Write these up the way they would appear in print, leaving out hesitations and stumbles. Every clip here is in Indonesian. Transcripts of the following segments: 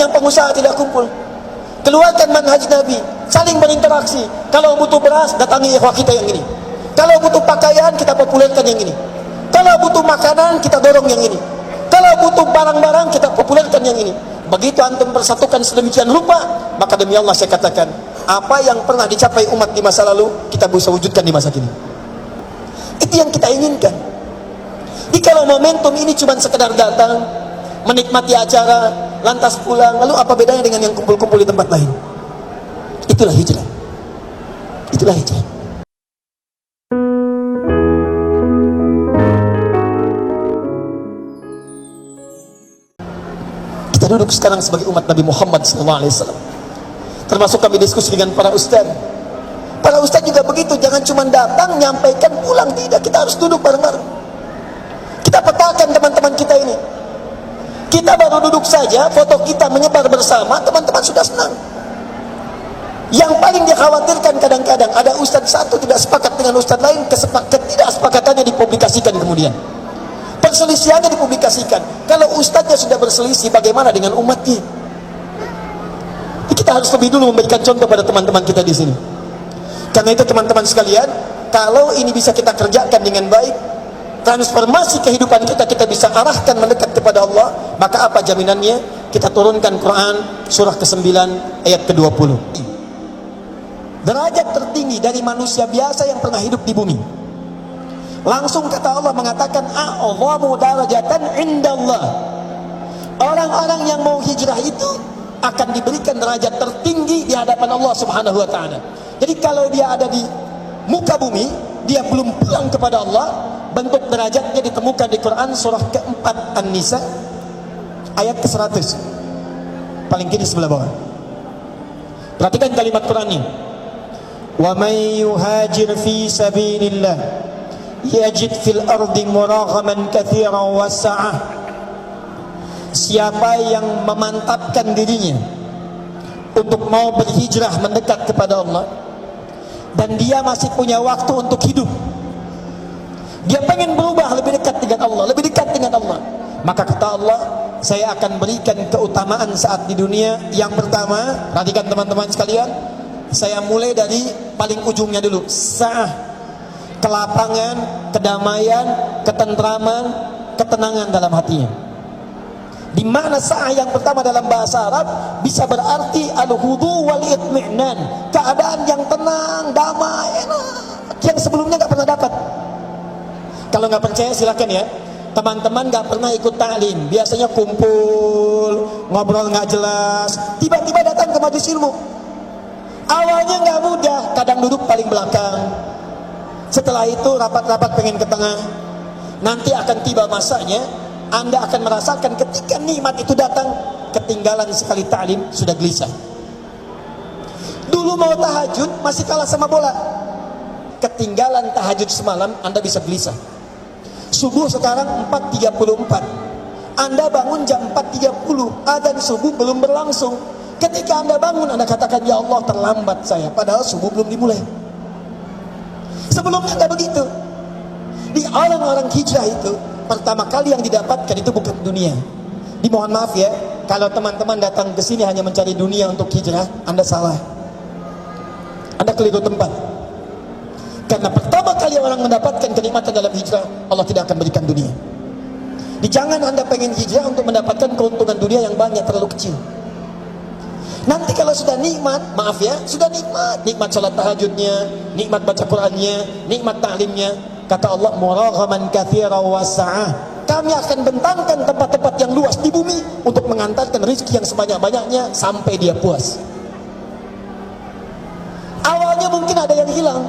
yang pengusaha tidak kumpul. Keluarkan manhaj Nabi, saling berinteraksi. Kalau butuh beras, datangi ikhwah kita yang ini. Kalau butuh pakaian, kita populerkan yang ini. Kalau butuh makanan, kita dorong yang ini. Kalau butuh barang-barang, kita populerkan yang ini. Begitu antum persatukan sedemikian rupa, maka demi Allah saya katakan, apa yang pernah dicapai umat di masa lalu, kita bisa wujudkan di masa kini. Itu yang kita inginkan. Jadi kalau momentum ini cuma sekedar datang, menikmati acara, lantas pulang, lalu apa bedanya dengan yang kumpul-kumpul di tempat lain? Itulah hijrah. Itulah hijrah. Kita duduk sekarang sebagai umat Nabi Muhammad SAW. Termasuk kami diskusi dengan para ustaz. Para ustaz juga begitu, jangan cuma datang, nyampaikan, pulang. Tidak, kita harus duduk bareng-bareng. Kita petakan teman-teman kita ini. Kita baru duduk saja, foto kita menyebar bersama, teman-teman sudah senang. Yang paling dikhawatirkan kadang-kadang, ada ustaz satu tidak sepakat dengan ustaz lain, ketidaksepakatannya dipublikasikan kemudian. Perselisihannya dipublikasikan. Kalau ustaznya sudah berselisih, bagaimana dengan umatnya? Kita harus lebih dulu memberikan contoh pada teman-teman kita di sini. Karena itu teman-teman sekalian, kalau ini bisa kita kerjakan dengan baik, transformasi kehidupan kita bisa arahkan mendekat kepada Allah, maka apa jaminannya? Kita turunkan Quran surah ke-9 ayat ke-20. Derajat tertinggi dari manusia biasa yang pernah hidup di bumi. Langsung kata Allah mengatakan, a'zamu darajatan indallah. Orang-orang yang mau hijrah itu akan diberikan derajat tertinggi di hadapan Allah Subhanahu wa taala. Jadi kalau dia ada di muka bumi, dia belum pulang kepada Allah, bentuk derajatnya ditemukan di Quran surah ke-4 An-Nisa ayat ke-100. Paling kiri sebelah bawah. Perhatikan kalimat Quran ini. Wa may yuhajir fi sabilillah yajid fil ardi muraghaman katsiran wa sa'ah. Siapa yang memantapkan dirinya untuk mau berhijrah mendekat kepada Allah, dan dia masih punya waktu untuk hidup, dia pengen berubah lebih dekat dengan Allah, lebih dekat dengan Allah, maka kata Allah, saya akan berikan keutamaan saat di dunia. Yang pertama, perhatikan teman-teman sekalian, saya mulai dari paling ujungnya dulu. Sa'ah, kelapangan, kedamaian, ketentraman, ketenangan dalam hatinya. Di mana sa'ah yang pertama dalam bahasa Arab bisa berarti al-hudu wal itmi'nan, keadaan yang tenang, damai, enak, yang sebelumnya gak pernah dapat. Kalau nggak percaya silakan ya, teman-teman nggak pernah ikut ta'lim, biasanya kumpul, ngobrol nggak jelas, tiba-tiba datang ke majelis ilmu. Awalnya nggak mudah, kadang duduk paling belakang, setelah itu rapat-rapat pengen ke tengah. Nanti akan tiba masanya, Anda akan merasakan ketika nikmat itu datang, ketinggalan sekali ta'lim, sudah gelisah. Dulu mau tahajud masih kalah sama bola, ketinggalan tahajud semalam, Anda bisa gelisah. Subuh sekarang 4.34, Anda bangun jam 4.30, adzan subuh belum berlangsung. Ketika Anda bangun, Anda katakan, ya Allah terlambat saya, padahal subuh belum dimulai. Sebelumnya nggak begitu. Di orang-orang hijrah itu, pertama kali yang didapatkan itu bukan dunia. Dimohon maaf ya, kalau teman-teman datang ke sini hanya mencari dunia untuk hijrah, Anda salah. Anda keliru tempat. Karena pertama kali orang mendapatkan kenikmatan dalam hijrah, Allah tidak akan berikan dunia. Jangan Anda pengen hijrah untuk mendapatkan keuntungan dunia yang banyak, terlalu kecil. Nanti kalau sudah nikmat, maaf ya, sudah nikmat sholat tahajudnya, nikmat baca Qurannya, nikmat ta'limnya, kata Allah, muraghaman katsiran wa sa'ah. Kami akan bentangkan tempat-tempat yang luas di bumi untuk mengantarkan rezeki yang sebanyak-banyaknya sampai dia puas. Awalnya mungkin ada yang hilang,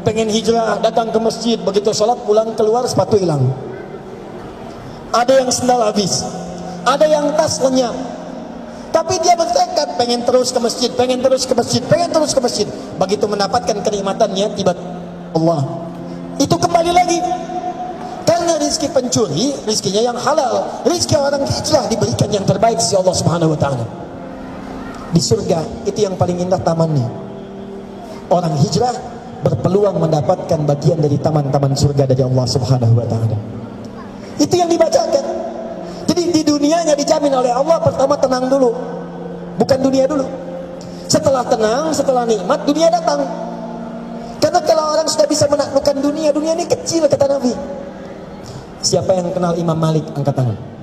pengen hijrah, datang ke masjid, begitu sholat pulang keluar sepatu hilang, ada yang sendal habis, ada yang tas lenyap, tapi dia bertekad pengen terus ke masjid, pengen terus ke masjid, pengen terus ke masjid. Begitu mendapatkan kenikmatannya, tiba Allah itu kembali lagi. Karena rizki pencuri, rizkinya yang halal. Rizki orang hijrah diberikan yang terbaik sisi Allah Subhanahu wa ta'ala. Di surga itu yang paling indah tamannya. Orang hijrah berpeluang mendapatkan bagian dari taman-taman surga dari Allah Subhanahu wa ta'ala. Itu yang dibacakan. Jadi di dunianya dijamin oleh Allah. Pertama tenang dulu, bukan dunia dulu. Setelah tenang, setelah nikmat, dunia datang. Karena kalau orang sudah bisa menaklukkan dunia, dunia ini kecil kata Nabi. Siapa yang kenal Imam Malik? Angkat tangan.